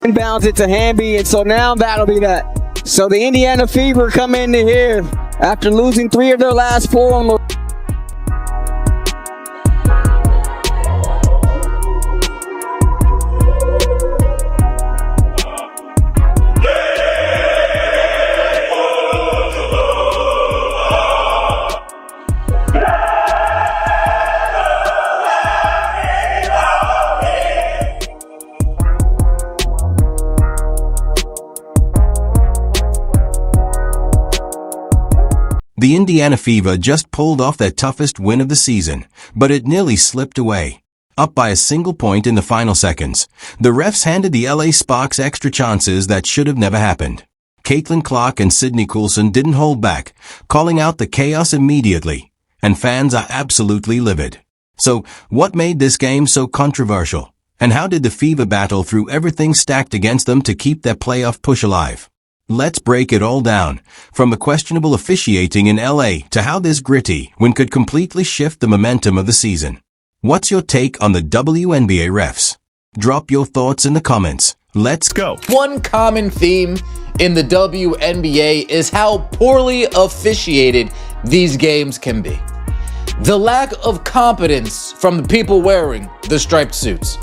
Inbounds it to Hamby, and so now that'll be that. So the Indiana Fever come into here after losing 3 of their last 4 on the The Indiana Fever just pulled off their toughest win of the season, but it nearly slipped away. Up by a single point in the final seconds, the refs handed the LA Sparks extra chances that should have never happened. CaitlinClark and Sydney Coulson didn't hold back, calling out the chaos immediately, and fans are absolutely livid. So, what made this game so controversial? And how did the Fever battle through everything stacked against them to keep their playoff push alive? Let's break it all down, from the questionable officiating in LA to how this gritty win could completely shift the momentum of the season. What's your take on the WNBA refs? Drop your thoughts in the comments. Let's go. One common theme in the WNBA is how poorly officiated these games can be. The lack of competence from the people wearing the striped suits.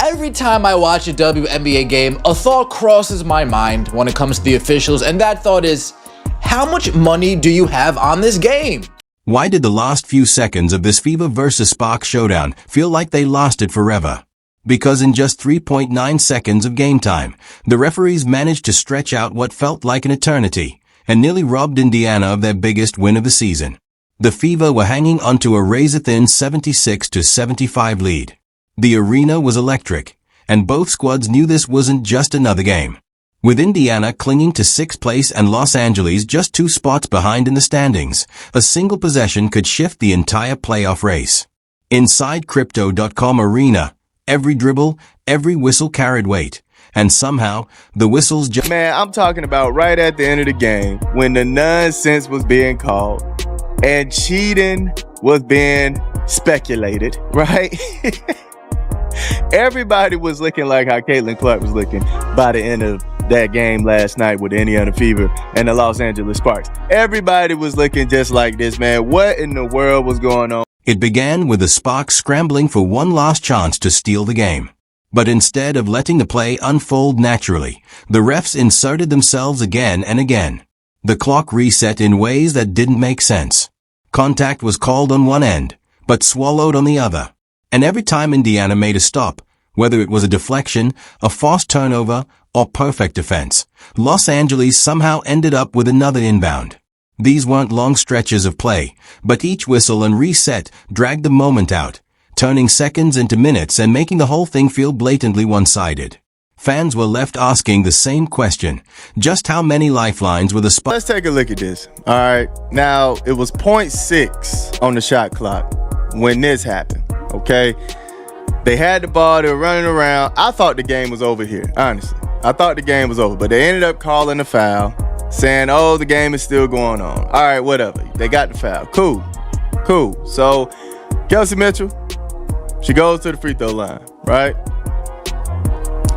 Every time I watch a WNBA game, a thought crosses my mind when it comes to the officials, and that thought is, how much money do you have on this game? Why did the last few seconds of this Fever vs. Sparks showdown feel like they lasted forever? Because in just 3.9 seconds of game time, the referees managed to stretch out what felt like an eternity and nearly robbed Indiana of their biggest win of the season. The Fever were hanging onto a razor-thin 76-75 lead. The arena was electric, and both squads knew this wasn't just another game. With Indiana clinging to 6th place and Los Angeles just 2 spots behind in the standings, a single possession could shift the entire playoff race. Inside Crypto.com arena, every dribble, every whistle carried weight, and somehow, the whistles just... Man, I'm talking about right at the end of the game, when the nonsense was being called, and cheating was being speculated, right? Everybody was looking like how CaitlinClark was looking by the end of that game last night with the Indiana Fever and the Los Angeles Sparks. Everybody was looking just like this, man. What in the world was going on? It began with the Sparks scrambling for one last chance to steal the game. But instead of letting the play unfold naturally, the refs inserted themselves again and again. The clock reset in ways that didn't make sense. Contact was called on one end, but swallowed on the other. And every time Indiana made a stop, whether it was a deflection, a fast turnover, or perfect defense, Los Angeles somehow ended up with another inbound. These weren't long stretches of play, but each whistle and reset dragged the moment out, turning seconds into minutes and making the whole thing feel blatantly one-sided. Fans were left asking the same question, just how many lifelines were the Sparks? Let's take a look at this. All right, now it was 0.6 on the shot clock when this happened. Okay, they had the ball, they were running around. I thought the game was over here, honestly. I thought the game was over, but they ended up calling a foul, saying, oh, the game is still going on. All right, whatever. They got the foul. Cool. So, Kelsey Mitchell, she goes to the free throw line, right?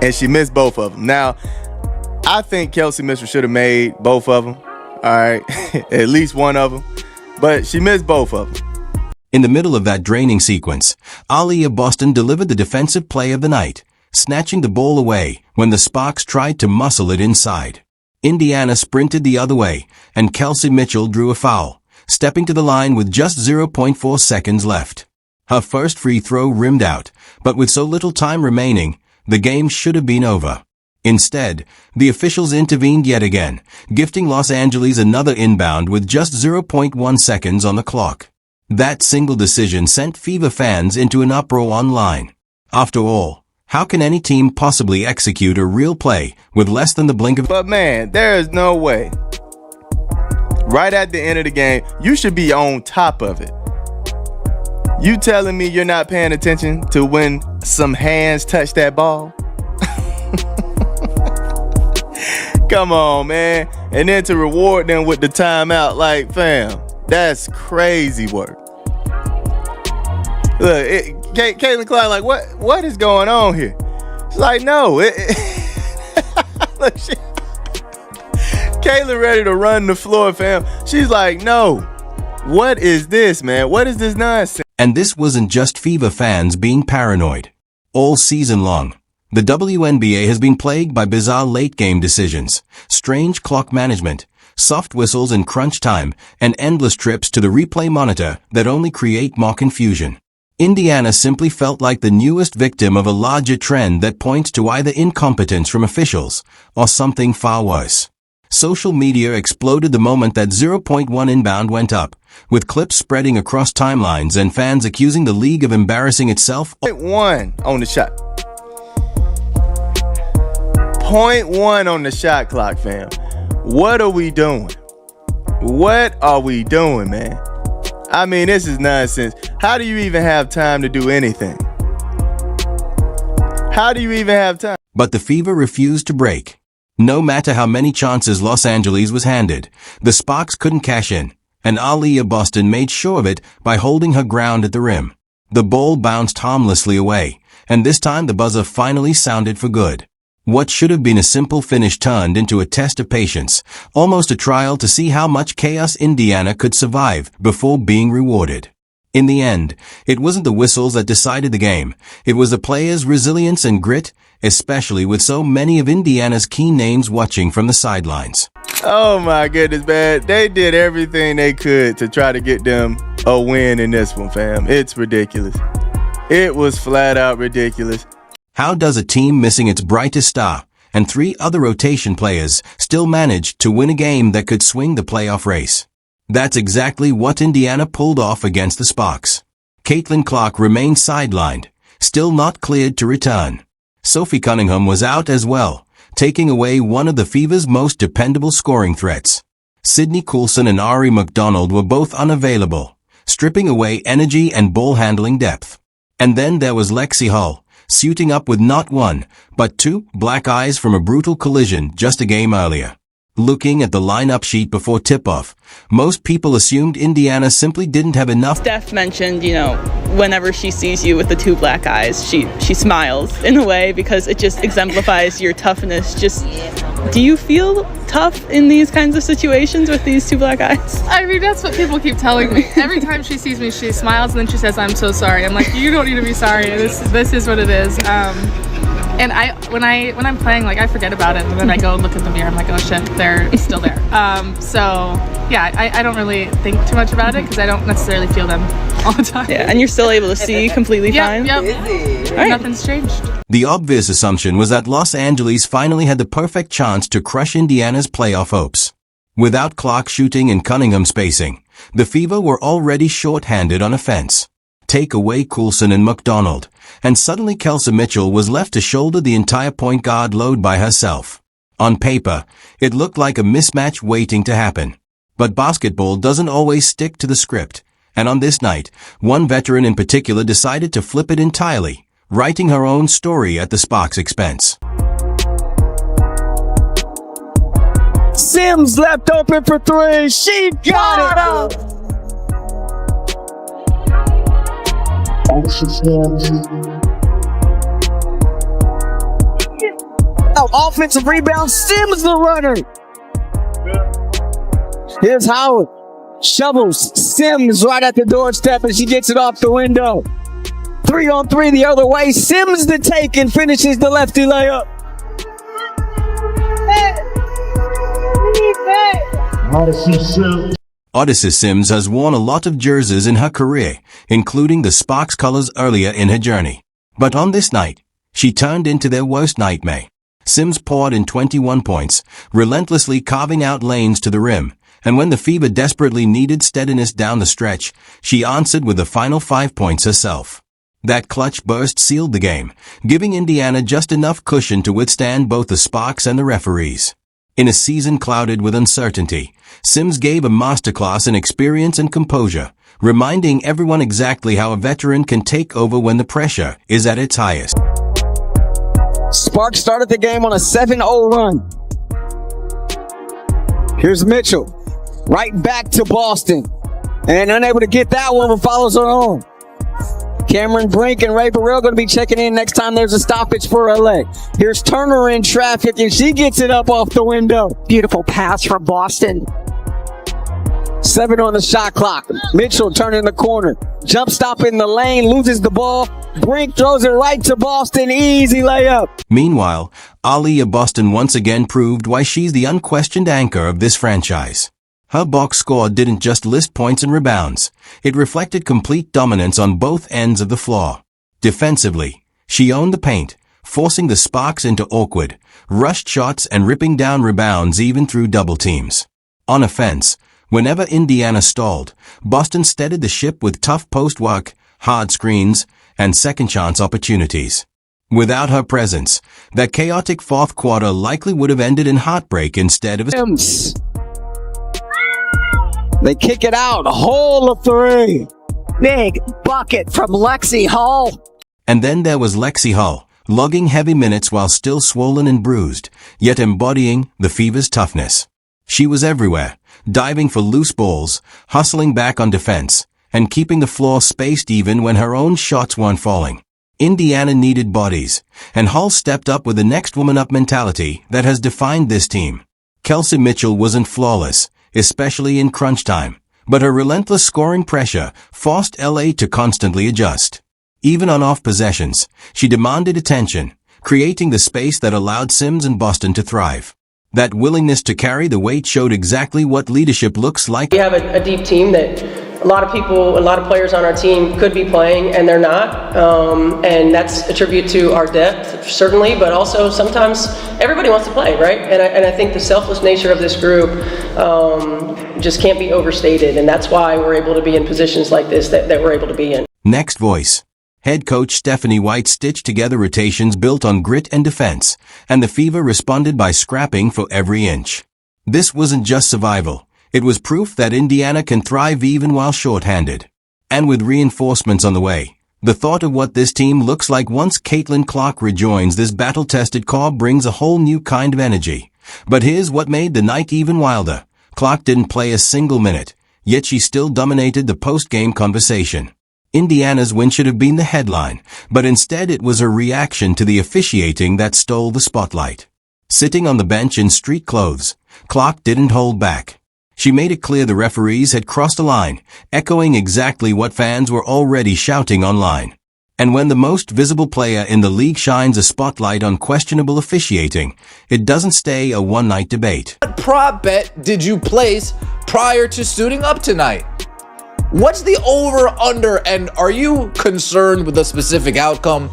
And she missed both of them. Now, I think Kelsey Mitchell should have made both of them, all right? At least one of them. But she missed both of them. In the middle of that draining sequence, Aaliyah Boston delivered the defensive play of the night, snatching the ball away when the Sparks tried to muscle it inside. Indiana sprinted the other way, and Kelsey Mitchell drew a foul, stepping to the line with just 0.4 seconds left. Her first free throw rimmed out, but with so little time remaining, the game should have been over. Instead, the officials intervened yet again, gifting Los Angeles another inbound with just 0.1 seconds on the clock. That single decision sent Fever fans into an uproar online. After all, how can any team possibly execute a real play with less than the blink of... But man, there is no way. Right at the end of the game, you should be on top of it. You telling me you're not paying attention to when some hands touch that ball? Come on, man. And then to reward them with the timeout, like, fam, that's crazy work. Look, CaitlinClark, like, what is going on here? She's like, no. Look, Caitlin ready to run the floor, fam. She's like, no. What is this, man? What is this nonsense? And this wasn't just Fever fans being paranoid. All season long, the WNBA has been plagued by bizarre late-game decisions, strange clock management, soft whistles in crunch time, and endless trips to the replay monitor that only create more confusion. Indiana simply felt like the newest victim of a larger trend that points to either incompetence from officials or something far worse. Social media exploded the moment that 0.1 inbound went up, with clips spreading across timelines and fans accusing the league of embarrassing itself. 0.1 on the shot. 0.1 on the shot clock, fam. What are we doing? What are we doing, man? I mean, this is nonsense. How do you even have time to do anything? How do you even have time? But the Fever refused to break. No matter how many chances Los Angeles was handed, the Sparks couldn't cash in, and Aaliyah Boston made sure of it by holding her ground at the rim. The ball bounced harmlessly away, and this time the buzzer finally sounded for good. What should have been a simple finish turned into a test of patience, almost a trial to see how much chaos Indiana could survive before being rewarded. In the end, it wasn't the whistles that decided the game. It was the players' resilience and grit, especially with so many of Indiana's key names watching from the sidelines. Oh my goodness, man. They did everything they could to try to get them a win in this one, fam. It's ridiculous. It was flat out ridiculous. How does a team missing its brightest star and 3 other rotation players still manage to win a game that could swing the playoff race? That's exactly what Indiana pulled off against the Sparks. CaitlinClark remained sidelined, still not cleared to return. Sophie Cunningham was out as well, taking away one of the Fever's most dependable scoring threats. Sydney Coulson and Ari McDonald were both unavailable, stripping away energy and ball handling depth. And then there was Lexi Hull, suiting up with not 1, but 2 black eyes from a brutal collision just a game earlier. Looking at the lineup sheet before tip-off, most people assumed Indiana simply didn't have enough. Steph mentioned, whenever she sees you with the 2 black eyes, she smiles in a way because it just exemplifies your toughness. Do you feel tough in these kinds of situations with these 2 black eyes? I mean, that's what people keep telling me. Every time she sees me, she smiles and then she says, "I'm so sorry." I'm like, you don't need to be sorry. This is what it is. And when I'm playing, I forget about it, and then I go look in the mirror. I'm like, oh shit, they're still there. I don't really think too much about it because I don't necessarily feel them all the time. Yeah, and you're still able to see completely fine. Yep. Right. Nothing's changed. The obvious assumption was that Los Angeles finally had the perfect chance to crush Indiana's playoff hopes. Without Clark shooting and Cunningham spacing, the Fever were already short-handed on offense. Take away Coulson and McDonald, and suddenly Kelsey Mitchell was left to shoulder the entire point guard load by herself. On paper, it looked like a mismatch waiting to happen. But basketball doesn't always stick to the script, and on this night, one veteran in particular decided to flip it entirely, writing her own story at the Sparks' expense. Sims left open for 3. She got it! Offensive rebound, Sims the runner. Here's Howard. Shovels Sims right at the doorstep and she gets it off the window. 3-on-3 the other way. Sims the take and finishes the lefty layup. Odyssey Sims has worn a lot of jerseys in her career, including the Sparks colors earlier in her journey. But on this night, she turned into their worst nightmare. Sims poured in 21 points, relentlessly carving out lanes to the rim, and when the Fever desperately needed steadiness down the stretch, she answered with the final 5 points herself. That clutch burst sealed the game, giving Indiana just enough cushion to withstand both the Sparks and the referees. In a season clouded with uncertainty, Sims gave a masterclass in experience and composure, reminding everyone exactly how a veteran can take over when the pressure is at its highest. Sparks started the game on a 7-0 run. Here's Mitchell. Right back to Boston. And unable to get that one, but follows her on. Cameron Brink and Ray Burrell going to be checking in next time there's a stoppage for LA. Here's Turner in traffic, and she gets it up off the window. Beautiful pass from Boston. 7 on the shot clock. Mitchell turning the corner. Jump stop in the lane, loses the ball. Brink throws it right to Boston. Easy layup. Meanwhile, Aaliyah Boston once again proved why she's the unquestioned anchor of this franchise. Her box score didn't just list points and rebounds. It reflected complete dominance on both ends of the floor. Defensively, she owned the paint, forcing the Sparks into awkward, rushed shots and ripping down rebounds even through double teams. On offense, whenever Indiana stalled, Boston steadied the ship with tough post work, hard screens, and second-chance opportunities. Without her presence, that chaotic fourth quarter likely would have ended in heartbreak instead of a... They kick it out. Hole of 3. Big bucket from Lexi Hull. And then there was Lexi Hull, logging heavy minutes while still swollen and bruised, yet embodying the Fever's toughness. She was everywhere, diving for loose balls, hustling back on defense, and keeping the floor spaced even when her own shots weren't falling. Indiana needed bodies, and Hull stepped up with the next woman up mentality that has defined this team. Kelsey Mitchell wasn't flawless, especially in crunch time, but her relentless scoring pressure forced LA to constantly adjust. Even on off possessions, she demanded attention, creating the space that allowed Sims and Boston to thrive. That willingness to carry the weight showed exactly what leadership looks like. We have a deep team that a lot of people, a lot of players on our team could be playing and they're not. And that's a tribute to our depth, certainly, but also sometimes everybody wants to play, right? And I think the selfless nature of this group just can't be overstated. And that's why we're able to be in positions like this that we're able to be in. Next voice. Head coach Stephanie White stitched together rotations built on grit and defense, and the Fever responded by scrapping for every inch. This wasn't just survival. It was proof that Indiana can thrive even while shorthanded. And with reinforcements on the way, the thought of what this team looks like once CaitlinClark rejoins this battle-tested core brings a whole new kind of energy. But here's what made the night even wilder. Clark didn't play a single minute, yet she still dominated the post-game conversation. Indiana's win should have been the headline, but instead it was a reaction to the officiating that stole the spotlight. Sitting on the bench in street clothes, Clark didn't hold back. She made it clear the referees had crossed a line, echoing exactly what fans were already shouting online. And when the most visible player in the league shines a spotlight on questionable officiating, it doesn't stay a one-night debate. What prop bet did you place prior to suiting up tonight? What's the over-under, and are you concerned with a specific outcome?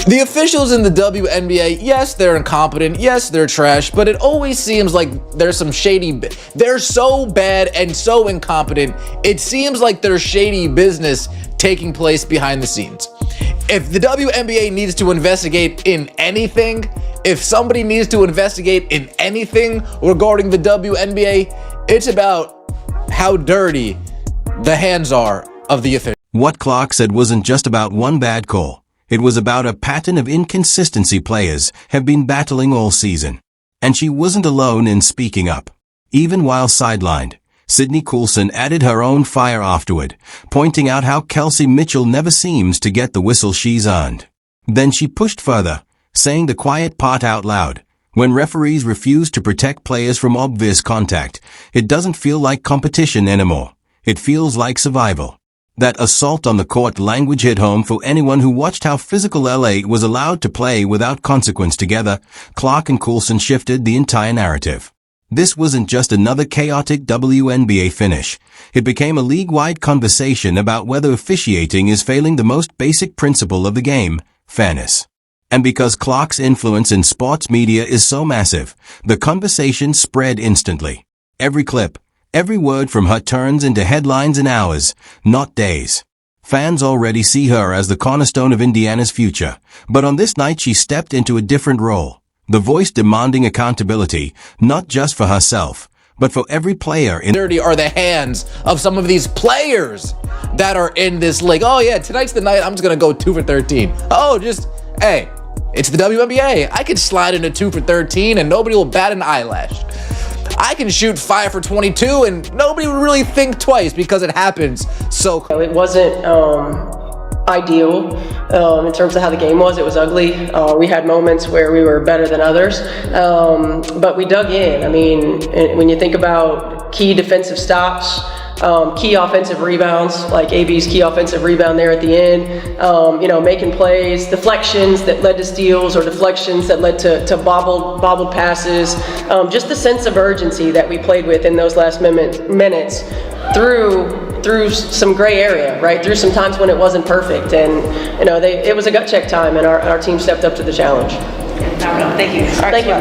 The officials in the WNBA, yes, they're incompetent, yes, they're trash, but it always seems like there's some shady... They're so bad and so incompetent, it seems like there's shady business taking place behind the scenes. If the WNBA needs to investigate in anything, if somebody needs to investigate in anything regarding the WNBA, it's about how dirty the hands are of the officials. What Clark said wasn't just about one bad call. It was about a pattern of inconsistency players have been battling all season. And she wasn't alone in speaking up. Even while sidelined, Sydney Coulson added her own fire afterward, pointing out how Kelsey Mitchell never seems to get the whistle she's earned. Then she pushed further, saying the quiet part out loud. When referees refuse to protect players from obvious contact, it doesn't feel like competition anymore. It feels like survival. That assault on the court language hit home for anyone who watched how physical LA was allowed to play without consequence together. Clark and Coulson shifted the entire narrative. This wasn't just another chaotic WNBA finish. It became a league-wide conversation about whether officiating is failing the most basic principle of the game, fairness. And because Clark's influence in sports media is so massive, the conversation spread instantly. Every clip, every word from her turns into headlines in hours, not days. Fans already see her as the cornerstone of Indiana's future, but on this night she stepped into a different role. The voice demanding accountability, not just for herself, but for every player in... Dirty are the hands of some of these players that are in this league. Oh yeah, tonight's the night I'm just gonna go 2 for 13. Oh, hey, it's the WNBA. I could slide into 2 for 13 and nobody will bat an eyelash. I can shoot 5 for 22 and nobody would really think twice because it happens so... It wasn't ideal in terms of how the game was. It was ugly. We had moments where we were better than others, but we dug in. I mean, when you think about key defensive stops, key offensive rebounds, like AB's key offensive rebound there at the end, making plays, deflections that led to steals or deflections that led to bobbled passes, just the sense of urgency that we played with in those last minutes through some gray area, right? Through some times when it wasn't perfect, and it was a gut check time, and our team stepped up to the challenge. Thank you. Thank you.